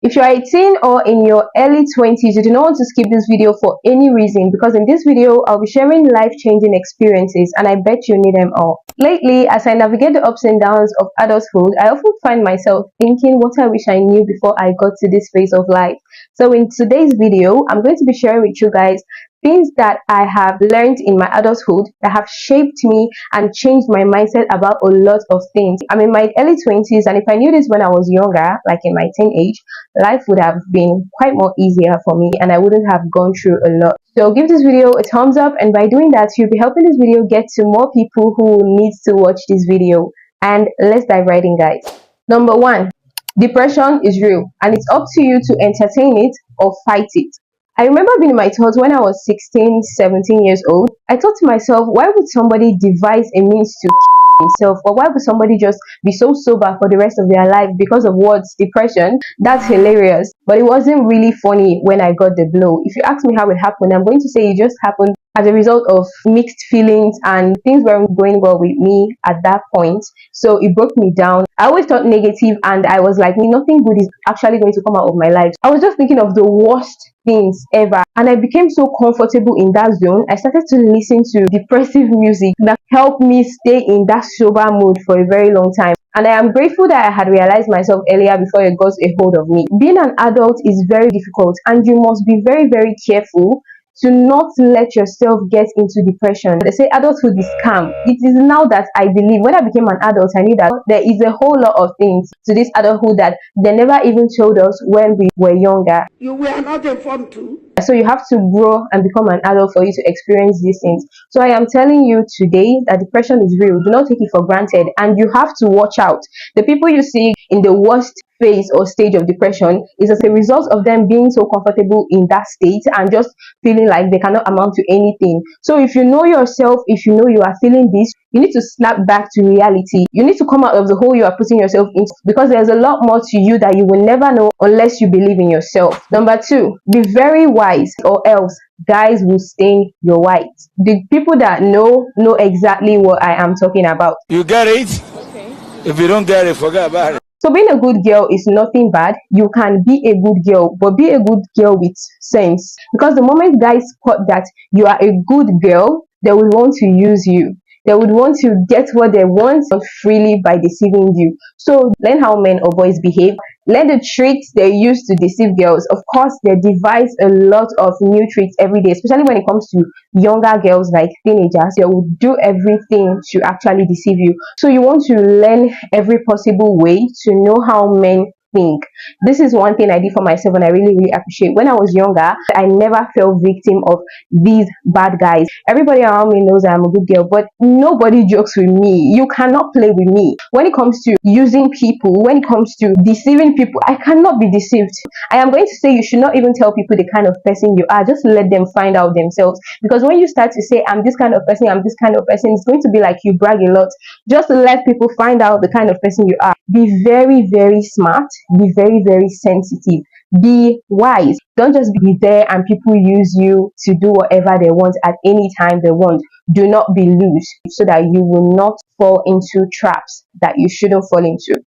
If you're 18 or in your early 20s, you do not want to skip this video for any reason, because in this video, I'll be sharing life-changing experiences and I bet you need them all. Lately, as I navigate the ups and downs of adulthood, I often find myself thinking what I wish I knew before I got to this phase of life. So in today's video, I'm going to be sharing with you guys things that I have learned in my adulthood that have shaped me and changed my mindset about a lot of things. I'm in my early 20s, and if I knew this when I was younger, like in my teenage, life would have been quite more easier for me and I wouldn't have gone through a lot. So give this video a thumbs up, and by doing that, you'll be helping this video get to more people who need to watch this video. And let's dive right in, guys. Number one, depression is real and it's up to you to entertain it or fight it. I remember being in my thoughts when I was 16, 17 years old. I thought to myself, why would somebody devise a means to kill himself? Or why would somebody just be so sober for the rest of their life because of words, depression? That's hilarious. But it wasn't really funny when I got the blow. If you ask me how it happened, I'm going to say it just happened as a result of mixed feelings and things weren't going well with me at that point. So it broke me down. I always thought negative and I was like, nothing good is actually going to come out of my life. I was just thinking of the worst things ever, and I became so comfortable in that zone. I started to listen to depressive music that helped me stay in that sober mood for a very long time. And I am grateful that I had realized myself earlier before it got a hold of me. Being an adult is very difficult and you must be very, very careful to not let yourself get into depression. They say adulthood is scam. It is now that I believe, when I became an adult, I knew that there is a whole lot of things to this adulthood that they never even told us when we were younger. You were not informed too. So you have to grow and become an adult for you to experience these things. So I am telling you today that depression is real. Do not take it for granted, and you have to watch out. The people you see in the worst phase or stage of depression is as a result of them being so comfortable in that state and just feeling like they cannot amount to anything. So if you know yourself, if you know you are feeling this, you need to snap back to reality. You need to come out of the hole you are putting yourself into, because there's a lot more to you that you will never know unless you believe in yourself. Number two, be very wise, or else guys will stain your white. The people that know exactly what I am talking about. You get it? Okay. If you don't get it, forget about it. So being a good girl is nothing bad. You can be a good girl, but be a good girl with sense. Because the moment guys spot that you are a good girl, they will want to use you. They would want to get what they want freely by deceiving you. So learn how men or boys behave. Learn the tricks they use to deceive girls. Of course, they devise a lot of new tricks every day, especially when it comes to younger girls like teenagers. They will do everything to actually deceive you. So you want to learn every possible way to know how men think. This is one thing I did for myself and I really appreciate. When I was younger, I never fell victim of these bad guys. Everybody around me knows I'm a good girl, but nobody jokes with me. You cannot play with me. When it comes to using people, when it comes to deceiving people, I cannot be deceived. I am going to say you should not even tell people the kind of person you are. Just let them find out themselves. Because when you start to say, I'm this kind of person, I'm this kind of person, it's going to be like you brag a lot. Just let people find out the kind of person you are. Be very, very smart. Be very, very sensitive. Be wise. Don't just be there and people use you to do whatever they want at any time they want. Do not be loose, so that you will not fall into traps that you shouldn't fall into.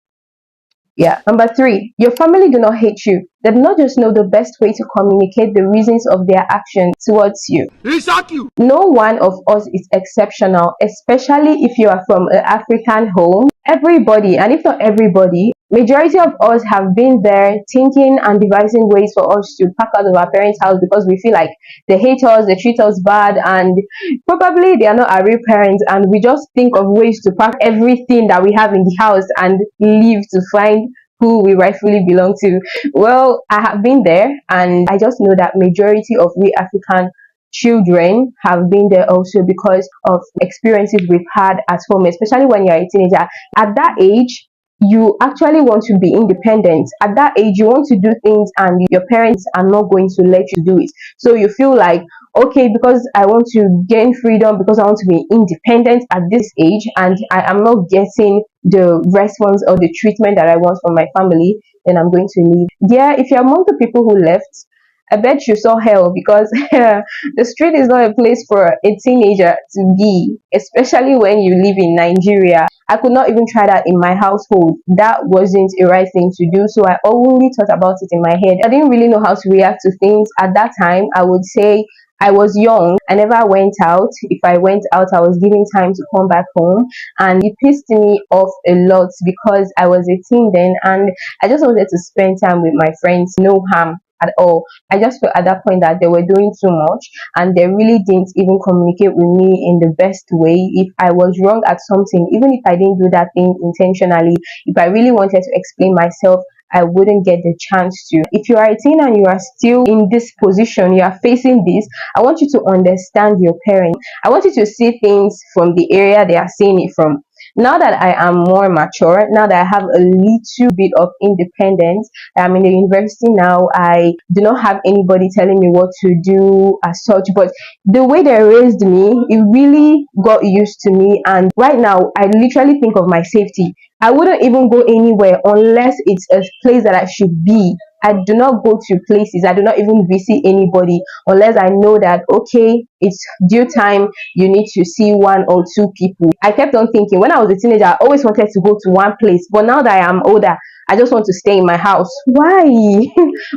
Yeah. Number three, your family do not hate you. They do not just know the best way to communicate the reasons of their actions towards you. No one of us is exceptional, especially if you are from an African home. Everybody, and if not everybody, majority of us have been there thinking and devising ways for us to pack out of our parents' house because we feel like they hate us, they treat us bad, and probably they are not our real parents, and we just think of ways to pack everything that we have in the house and leave to find who we rightfully belong to. Well, I have been there, and I just know that majority of we African children have been there also because of experiences we've had at home, especially when you're a teenager. At that age, you actually want to be independent. At that age, you want to do things and your parents are not going to let you do it. So you feel like, okay, because I want to gain freedom, because I want to be independent at this age, and I am not getting the response or the treatment that I want from my family, then I'm going to leave. Yeah, if you're among the people who left, I bet you saw hell, because the street is not a place for a teenager to be, especially when you live in Nigeria. I could not even try that in my household. That wasn't a right thing to do. So I only thought about it in my head. I didn't really know how to react to things at that time. I would say I was young. I never went out. If I went out, I was given time to come back home. And it pissed me off a lot because I was a teen then, and I just wanted to spend time with my friends, no harm at all. I just felt at that point that they were doing too much, and they really didn't even communicate with me in the best way. If I was wrong at something, even if I didn't do that thing intentionally, if I really wanted to explain myself, I wouldn't get the chance to. If you are a teen and you are still in this position, you are facing this, I want you to understand your parents. I want you to see things from the area they are seeing it from. Now that I am more mature, now that I have a little bit of independence, I'm in the university now, I do not have anybody telling me what to do as such. But the way they raised me, it really got used to me. And right now, I literally think of my safety. I wouldn't even go anywhere unless it's a place that I should be. I do not go to places. I do not even visit anybody unless I know that, okay, it's due time, you need to see one or two people. I kept on thinking, when I was a teenager, I always wanted to go to one place. But now that I am older, I just want to stay in my house. Why?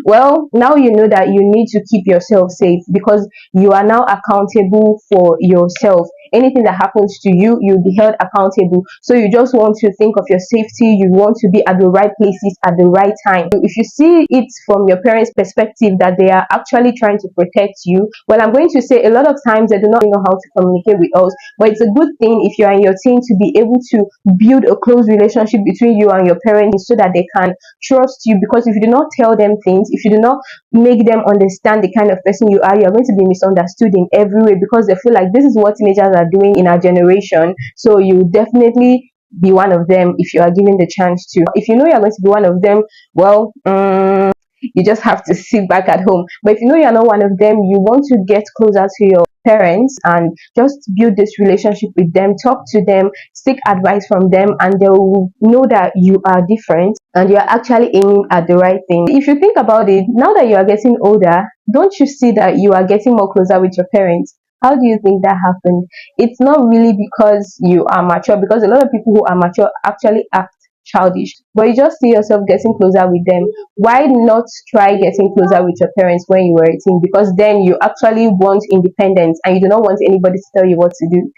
Well, now you know that you need to keep yourself safe, because you are now accountable for yourself. Anything that happens to you, you'll be held accountable. So you just want to think of your safety. You want to be at the right places at the right time. If you see it from your parents' perspective that they are actually trying to protect you, well, I'm going to say a lot of times they do not know how to communicate with us. But it's a good thing if you are in your teen to be able to build a close relationship between you and your parents, so that they can trust you. Because if you do not tell them things, if you do not make them understand the kind of person you are going to be misunderstood in every way, because they feel like this is what teenagers are doing in our generation. So you definitely be one of them if you are given the chance to. If you know you're going to be one of them, well, you just have to sit back at home. But if you know you're not one of them, you want to get closer to your parents and just build this relationship with them, talk to them, seek advice from them, and they will know that you are different and you are actually aiming at the right thing. If you think about it, now that you are getting older, don't you see that you are getting more closer with your parents? How do you think that happened? It's not really because you are mature, because a lot of people who are mature actually act childish, but you just see yourself getting closer with them. Why not try getting closer with your parents when you were 18? Because then you actually want independence and you do not want anybody to tell you what to do.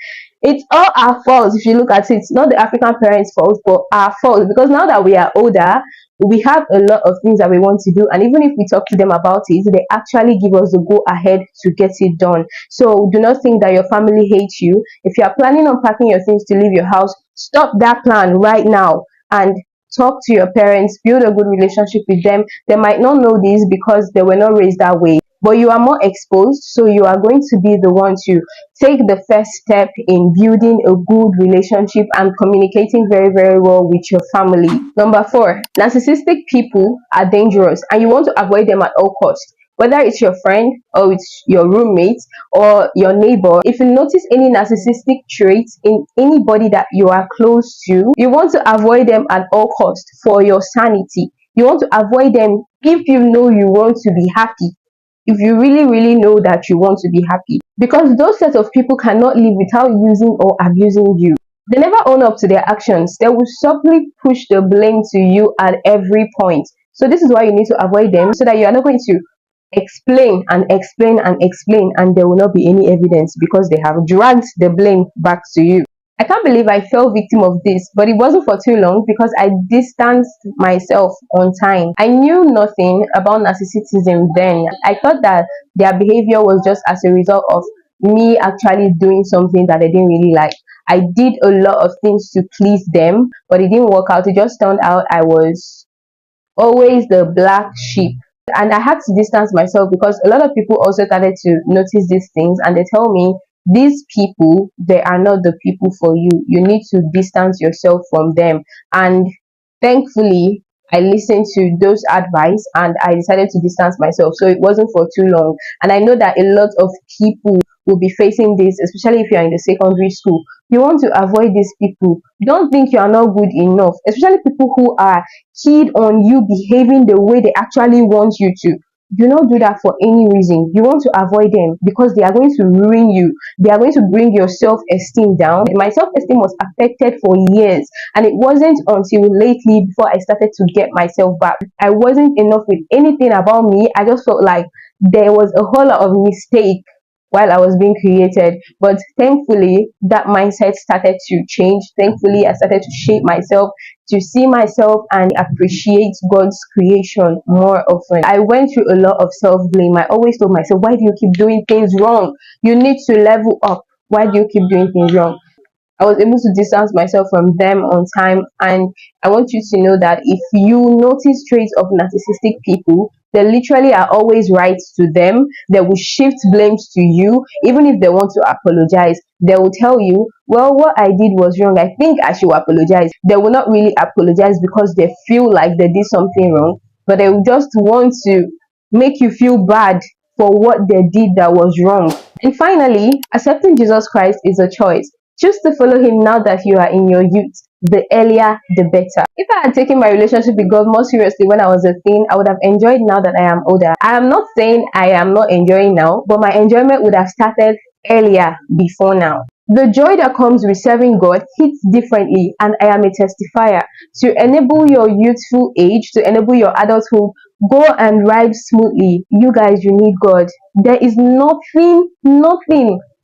It's all our fault. If you look at it, it's not the African parents' fault, but our fault, because now that we are older, we have a lot of things that we want to do, and even if we talk to them about it, they actually give us the go ahead to get it done. So do not think that your family hates you. If you are planning on packing your things to leave your house, stop that plan right now and talk to your parents, build a good relationship with them. They might not know this because they were not raised that way, but you are more exposed, so you are going to be the one to take the first step in building a good relationship and communicating very, very well with your family. Number 4, narcissistic people are dangerous and you want to avoid them at all costs. Whether it's your friend or it's your roommate or your neighbor, if you notice any narcissistic traits in anybody that you are close to, you want to avoid them at all costs for your sanity. You want to avoid them if you know you want to be happy, if you really, really know that you want to be happy, because those sets of people cannot live without using or abusing you. They never own up to their actions. They will subtly push the blame to you at every point. So this is why you need to avoid them, so that you are not going to explain and explain and explain and there will not be any evidence, because they have dragged the blame back to you. I can't believe I fell victim of this, but it wasn't for too long because I distanced myself on time. I knew nothing about narcissism then. I thought that their behavior was just as a result of me actually doing something that I didn't really like. I did a lot of things to please them, but it didn't work out. It just turned out I was always the black sheep. And I had to distance myself because a lot of people also started to notice these things and they tell me, these people, they are not the people for you. You need to distance yourself from them. And thankfully, I listened to those advice and I decided to distance myself. So it wasn't for too long. And I know that a lot of people will be facing this, especially if you are in the secondary school. You want to avoid these people. Don't think you are not good enough, especially people who are keen on you behaving the way they actually want you to. Do not do that for any reason. You want to avoid them because they are going to ruin you. They are going to bring your self-esteem down. My self-esteem was affected for years, and it wasn't until lately before I started to get myself back. I wasn't enough with anything about me. I just felt like there was a whole lot of mistake while I was being created. But thankfully, that mindset started to change. Thankfully, I started to shape myself, to see myself and appreciate God's creation more often. I went through a lot of self-blame. I always told myself, why do you keep doing things wrong? You need to level up. Why do you keep doing things wrong? I was able to distance myself from them on time. And I want you to know that if you notice traits of narcissistic people, they literally are always right to them. They will shift blames to you. Even if they want to apologize, they will tell you, well, what I did was wrong. I think I should apologize. They will not really apologize because they feel like they did something wrong, but they will just want to make you feel bad for what they did that was wrong. And finally, accepting Jesus Christ is a choice. Choose to follow him now that you are in your youth. The earlier, the better. If I had taken my relationship with God more seriously when I was a teen, I would have enjoyed now that I am older. I am not saying I am not enjoying now, but my enjoyment would have started earlier before now. The joy that comes with serving God hits differently, and I am a testifier. To enable your youthful age, to enable your adulthood, go and ride smoothly. You guys, you need God. There is nothing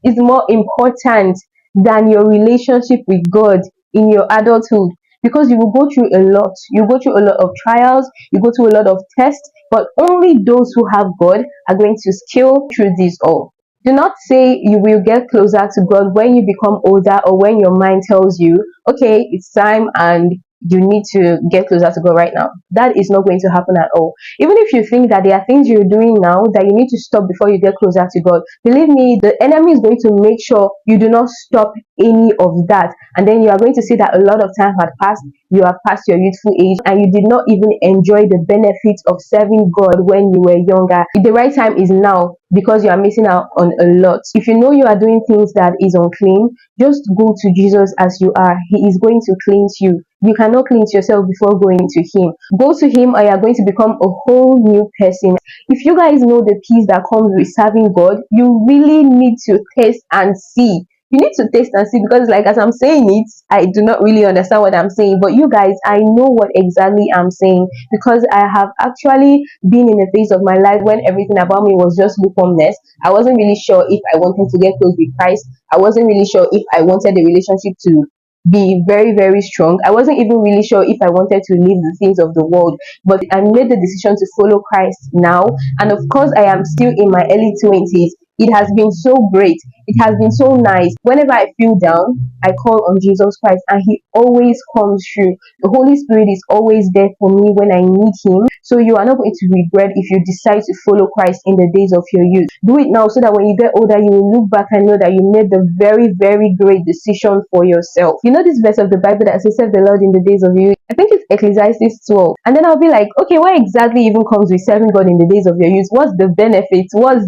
is more important than your relationship with God in your adulthood, because you will go through a lot. You go through a lot of trials, you go through a lot of tests, but only those who have God are going to scale through this all. Do not say you will get closer to God when you become older, or when your mind tells you, okay, it's time and you need to get closer to God right now. That is not going to happen at all. Even if you think that there are things you're doing now that you need to stop before you get closer to God, believe me, the enemy is going to make sure you do not stop any of that. And then you are going to see that a lot of time had passed, you have passed your youthful age, and you did not even enjoy the benefits of serving God when you were younger. The right time is now, because you are missing out on a lot. If you know you are doing things that is unclean, just go to Jesus as you are. He is going to cleanse you. You cannot cleanse yourself before going to him. Go to him, or you are going to become a whole new person. If you guys know the peace that comes with serving God, you really need to taste and see. You need to taste and see, because like as I'm saying it, I do not really understand what I'm saying, but you guys, I know what exactly I'm saying, because I have actually been in a phase of my life when everything about me was just lukewarmness. I wasn't really sure if I wanted to get close with Christ. I wasn't really sure if I wanted the relationship to be very strong. I wasn't even really sure if I wanted to leave the things of the world, but I made the decision to follow Christ now. And of course, I am still in my early 20s. It has been so great. It has been so nice. Whenever I feel down, I call on Jesus Christ, and he always comes through. The Holy Spirit is always there for me when I need him. So you are not going to regret if you decide to follow Christ in the days of your youth. Do it now, so that when you get older, you will look back and know that you made the very great decision for yourself. You know this verse of the Bible that says, serve the Lord in the days of your youth? I think it's Ecclesiastes 12. And then I'll be like, okay, what exactly even comes with serving God in the days of your youth? What's the benefits? What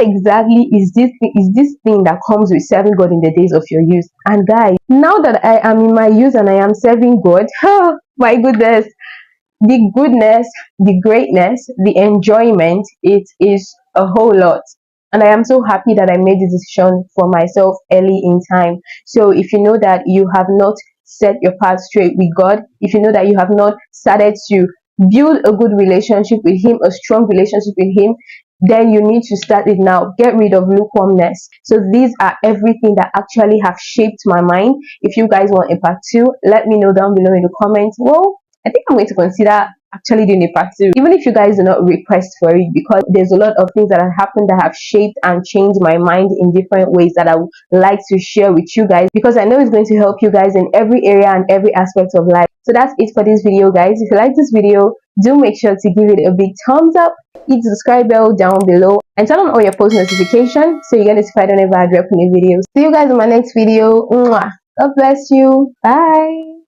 exactly is this thing that comes with serving God in the days of your youth? And guys, now that I am in my youth and I am serving God, oh my goodness, the goodness, the greatness, the enjoyment, it is a whole lot. And I am so happy that I made the decision for myself early in time. So if you know that you have not set your path straight with God, if you know that you have not started to build a good relationship with him, a strong relationship with him, then you need to start it now. Get rid of lukewarmness. So these are everything that actually have shaped my mind. If you guys want a part 2, let me know down below in the comments. Well, I think I'm going to consider actually doing a part 2, even if you guys do not request for it, because there's a lot of things that have happened that have shaped and changed my mind in different ways that I would like to share with you guys, because I know it's going to help you guys in every area and every aspect of life. So that's it for this video, guys. If you like this video, do make sure to give it a big thumbs up, hit the subscribe bell down below, and turn on all your post notifications so you get notified whenever I drop new videos. See you guys in my next video. Mwah. God bless you. Bye.